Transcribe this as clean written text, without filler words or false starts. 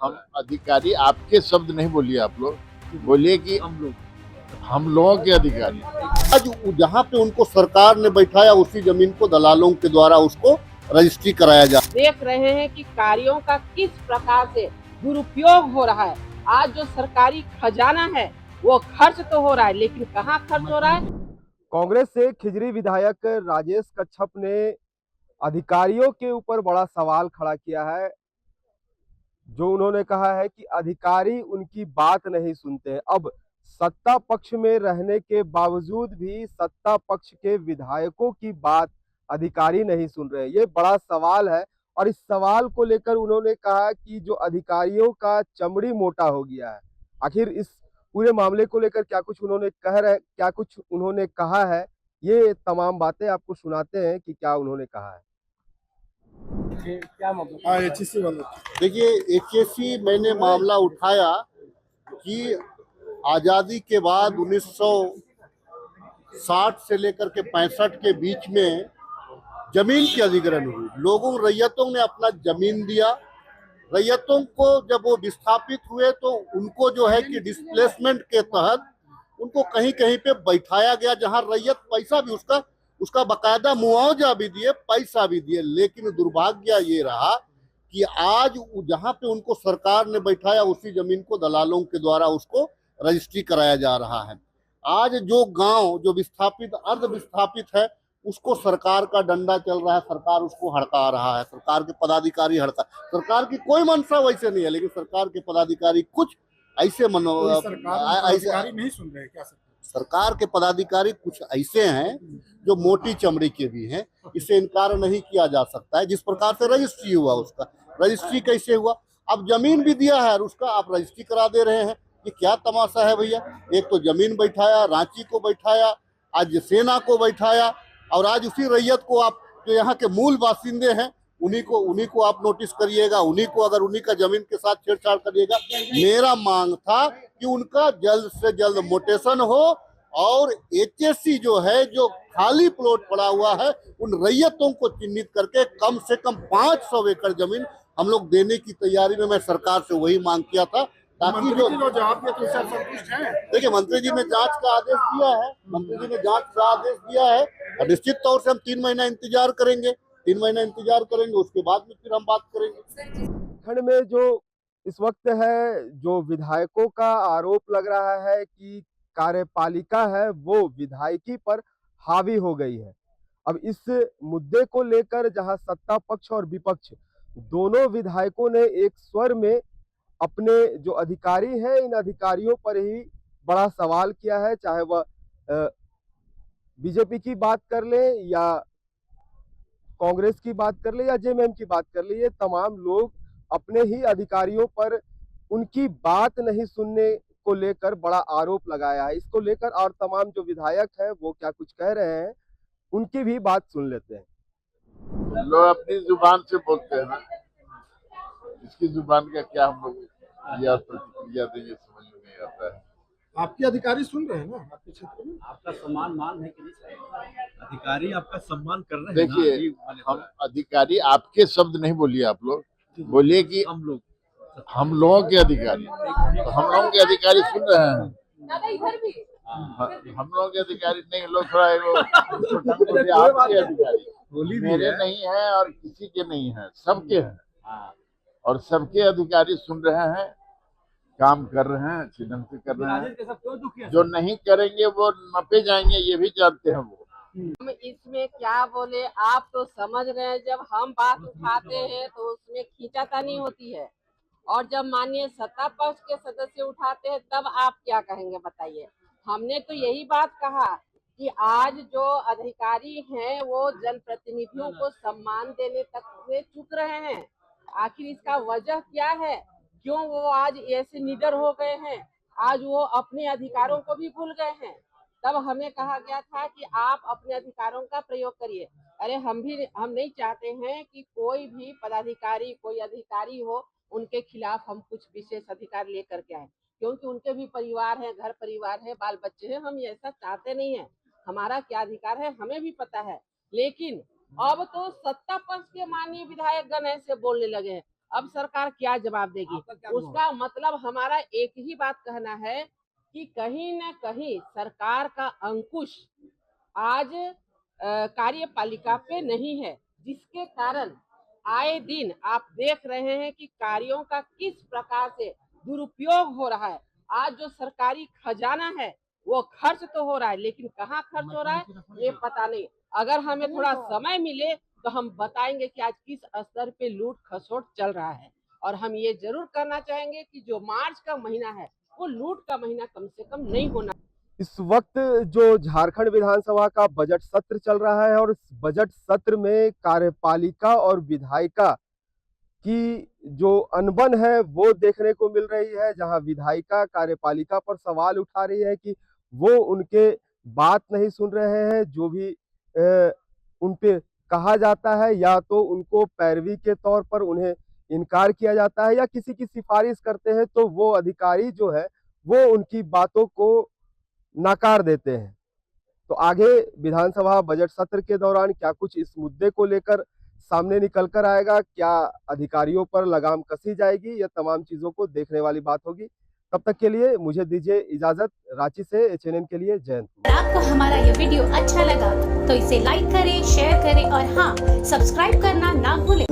हम अधिकारी, आपके शब्द नहीं बोलिए, आप लोग बोलिए कि हम लोगों के अधिकारी। आज जहाँ पे उनको सरकार ने बैठाया उसी जमीन को दलालों के द्वारा उसको रजिस्ट्री कराया जा। देख रहे हैं कि कार्यों का किस प्रकार से दुरुपयोग हो रहा है। आज जो सरकारी खजाना है वो खर्च तो हो रहा है, लेकिन कहाँ खर्च हो रहा है। कांग्रेस से खिजरी विधायक राजेश कच्छप ने अधिकारियों के ऊपर बड़ा सवाल खड़ा किया है। जो उन्होंने कहा है कि अधिकारी उनकी बात नहीं सुनते हैं। अब सत्ता पक्ष में रहने के बावजूद भी सत्ता पक्ष के विधायकों की बात अधिकारी नहीं सुन रहे, ये बड़ा सवाल है। और इस सवाल को लेकर उन्होंने कहा कि जो अधिकारियों का चमड़ी मोटा हो गया है। आखिर इस पूरे मामले को लेकर क्या कुछ उन्होंने कहा है, ये तमाम बातें आपको सुनाते हैं कि क्या उन्होंने कहा है। क्या मतलब? देखिए, HSC मैंने मामला उठाया कि आज़ादी के बाद 1960 से लेकर के 65 के बीच में जमीन की अधिग्रहण हुई। रैयतों ने अपना जमीन दिया। रैयतों को जब वो विस्थापित हुए तो उनको जो है कि डिस्प्लेसमेंट के तहत उनको कहीं कहीं पे बैठाया गया, जहां रैयत पैसा भी उसका बकायदा मुआवजा भी दिए, पैसा भी दिए। लेकिन दुर्भाग्य ये रहा कि आज जहां पे उनको सरकार ने बैठाया उसी जमीन को दलालों के द्वारा उसको रजिस्ट्री कराया जा रहा है। आज जो गांव जो विस्थापित अर्ध विस्थापित है उसको सरकार का डंडा चल रहा है, सरकार उसको हड़का रहा है, सरकार के पदाधिकारी हड़का। सरकार की कोई मंशा वैसे नहीं है, लेकिन सरकार के पदाधिकारी कुछ ऐसे सरकारी नहीं सुन रहे क्या? सरकार के पदाधिकारी कुछ ऐसे हैं जो मोटी चमड़ी के भी हैं। इसे इनकार नहीं किया जा सकता है। जिस प्रकार से रजिस्ट्री हुआ, उसका रजिस्ट्री कैसे हुआ? अब जमीन भी दिया है और उसका आप रजिस्ट्री करा दे रहे हैं। ये क्या तमाशा है भैया? एक तो जमीन बैठाया, रांची को बैठाया, आज सेना को बैठाया, और आज उसी रैयत को आप जो यहाँ के मूल बासिंदे हैं उन्हीं को आप नोटिस करिएगा। अगर उन्हीं का जमीन के साथ छेड़छाड़ करिएगा। मेरा मांग था कि उनका जल्द से जल्द मोटेशन हो और HSC जो है, जो खाली प्लॉट पड़ा हुआ है, उन रैयतों को चिन्हित करके कम से कम 500 एकड़ जमीन हम लोग देने की तैयारी में। मैं सरकार से वही मांग किया था, ताकि जो जवाब दिया तो उससे संतुष्ट हैं? देखिए, मंत्री जी ने जांच का आदेश दिया है। मंत्री जी ने जांच का आदेश दिया है और निश्चित तौर से हम 3 महीना इंतजार करेंगे। 3 महीना इंतजार करेंगे, उसके बाद में फिर हम बात करेंगे। खंड में जो इस वक्त है, जो विधायकों का आरोप लग रहा है कि कार्यपालिका है वो विधायकी पर हावी हो गई है। अब इस मुद्दे को लेकर जहां सत्ता पक्ष और विपक्ष दोनों विधायकों ने एक स्वर में अपने जो अधिकारी हैं इन अधिकारियों पर ही बड़ा सवाल किया है। चाहे वह बीजेपी की बात कर ले या कांग्रेस की बात कर ले या JMM की बात कर ले, ये तमाम लोग अपने ही अधिकारियों पर उनकी बात नहीं सुनने को लेकर बड़ा आरोप लगाया है। इसको लेकर और तमाम जो विधायक हैं वो क्या कुछ कह रहे हैं, उनकी भी बात सुन लेते हैं। लोग अपनी जुबान से बोलते हैं ना, इसकी जुबान का क्या हम लोग या प्रतिक्रिया देंगे, समझ में नहीं आता है। आपके अधिकारी सुन रहे हैं ना आपके क्षेत्र में? आपका सम्मान मान है कि नहीं? अधिकारी आपका सम्मान कर रहे हैं ना? देखिए, हम अधिकारी, आपके शब्द नहीं बोलिए, आप लोग बोलिए कि हम लोगों के अधिकारी। तो हम लोगों के अधिकारी सुन रहे हैं। हम लोगों के अधिकारी नहीं, लोग थोड़ा आपके अधिकारी मेरे नहीं है और किसी के नहीं है, सबके हैं। और सबके अधिकारी सुन रहे हैं, काम कर रहे हैं, अच्छे ढंग से कर रहे हैं। जो नहीं करेंगे वो नपे जाएंगे, ये भी जानते हैं वो। हम इसमें क्या बोले, आप तो समझ रहे हैं। जब हम बात उठाते हैं तो उसमें खींचातानी होती है, और जब माननीय सत्ता पक्ष के सदस्य उठाते हैं तब आप क्या कहेंगे बताइए। हमने तो यही बात कहा कि आज जो अधिकारी हैं वो जनप्रतिनिधियों को सम्मान देने तक में चूक रहे हैं। आखिर इसका वजह क्या है? क्यों वो आज ऐसे निडर हो गए हैं? आज वो अपने अधिकारों को भी भूल गए हैं। तब हमें कहा गया था कि आप अपने अधिकारों का प्रयोग करिए। अरे हम नहीं चाहते हैं कि कोई भी पदाधिकारी, कोई अधिकारी हो, उनके खिलाफ हम कुछ विशेष अधिकार लेकर के आए, क्योंकि उनके भी परिवार है, घर परिवार है, बाल बच्चे हैं। हम ऐसा चाहते नहीं है। हमारा क्या अधिकार है हमें भी पता है। लेकिन अब तो सत्ता पक्ष के माननीय विधायक गण ऐसे बोलने लगे हैं। अब सरकार क्या जवाब देगी? उसका मतलब हमारा एक ही बात कहना है कि कहीं न कहीं सरकार का अंकुश आज कार्यपालिका पे नहीं है, जिसके कारण आए दिन आप देख रहे हैं कि कार्यों का किस प्रकार से दुरुपयोग हो रहा है। आज जो सरकारी खजाना है वो खर्च तो हो रहा है, लेकिन कहाँ खर्च हो रहा है ये पता नहीं। अगर हमें थोड़ा समय मिले तो हम बताएंगे कि आज किस स्तर पे लूट खसोट चल रहा है। और हम ये जरूर करना चाहेंगे कि जो मार्च का महीना है वो लूट का महीना कम से कम नहीं होना। इस वक्त जो झारखंड विधानसभा का बजट सत्र चल रहा है और इस बजट सत्र में कार्यपालिका और विधायिका की जो अनबन है वो देखने को मिल रही है, जहां विधायिका कार्यपालिका पर सवाल उठा रही है कि वो उनके बात नहीं सुन रहे हैं। जो भी उन पे कहा जाता है या तो उनको पैरवी के तौर पर उन्हें इनकार किया जाता है या किसी की सिफारिश करते हैं तो वो अधिकारी जो है वो उनकी बातों को नकार देते हैं। तो आगे विधानसभा बजट सत्र के दौरान क्या कुछ इस मुद्दे को लेकर सामने निकल कर आएगा, क्या अधिकारियों पर लगाम कसी जाएगी, यह तमाम चीजों को देखने वाली बात होगी। तब तक के लिए मुझे दीजिए इजाजत। रांची से HNN के लिए जयंत। अगर आपको हमारा ये वीडियो अच्छा लगा तो इसे लाइक करें, शेयर करें और हाँ, सब्सक्राइब करना ना भूलें।